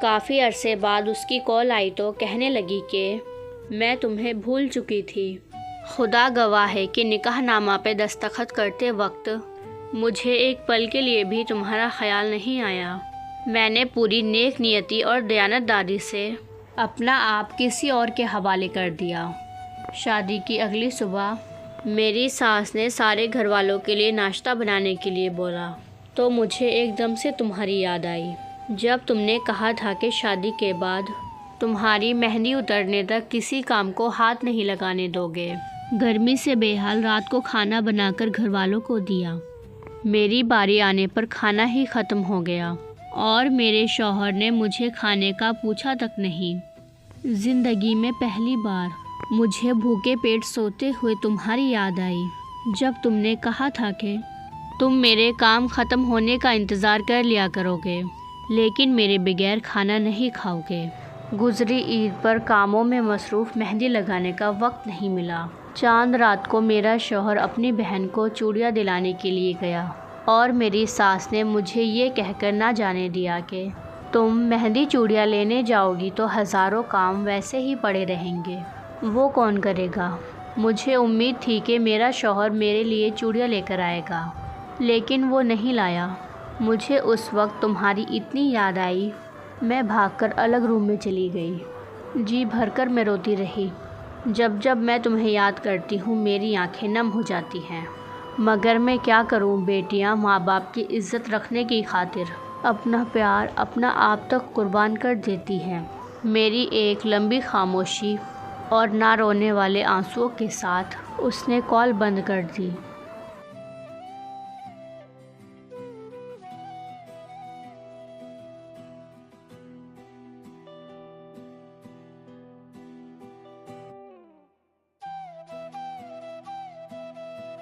काफ़ी अरसे बाद उसकी कॉल आई तो कहने लगी कि मैं तुम्हें भूल चुकी थी। खुदा गवाह है कि निकाहनामा पे दस्तखत करते वक्त मुझे एक पल के लिए भी तुम्हारा ख्याल नहीं आया। मैंने पूरी नेक नियति और दयानतदारी से अपना आप किसी और के हवाले कर दिया। शादी की अगली सुबह मेरी सास ने सारे घर वालों के लिए नाश्ता बनाने के लिए बोला तो मुझे एकदम से तुम्हारी याद आई, जब तुमने कहा था कि शादी के बाद तुम्हारी मेहंदी उतरने तक किसी काम को हाथ नहीं लगाने दोगे। गर्मी से बेहाल रात को खाना बनाकर घर वालों को दिया। मेरी बारी आने पर खाना ही ख़त्म हो गया और मेरे शौहर ने मुझे खाने का पूछा तक नहीं। ज़िंदगी में पहली बार मुझे भूखे पेट सोते हुए तुम्हारी याद आई, जब तुमने कहा था कि तुम मेरे काम ख़त्म होने का इंतज़ार कर लिया करोगे, लेकिन मेरे बगैर खाना नहीं खाओगे। गुज़री ईद पर कामों में मसरूफ़ मेहंदी लगाने का वक्त नहीं मिला। चांद रात को मेरा शौहर अपनी बहन को चूड़ियाँ दिलाने के लिए गया और मेरी सास ने मुझे ये कहकर ना जाने दिया कि तुम मेहंदी चूड़ियाँ लेने जाओगी तो हज़ारों काम वैसे ही पड़े रहेंगे, वो कौन करेगा। मुझे उम्मीद थी कि मेरा शौहर मेरे लिए चूड़ियाँ लेकर आएगा, लेकिन वो नहीं लाया। मुझे उस वक्त तुम्हारी इतनी याद आई, मैं भागकर अलग रूम में चली गई। जी भरकर मैं रोती रही। जब जब मैं तुम्हें याद करती हूँ मेरी आंखें नम हो जाती हैं, मगर मैं क्या करूँ। बेटियाँ माँ बाप की इज़्ज़त रखने की खातिर अपना प्यार, अपना आप तक कुर्बान कर देती हैं। मेरी एक लंबी खामोशी और ना रोने वाले आंसुओं के साथ उसने कॉल बंद कर दी।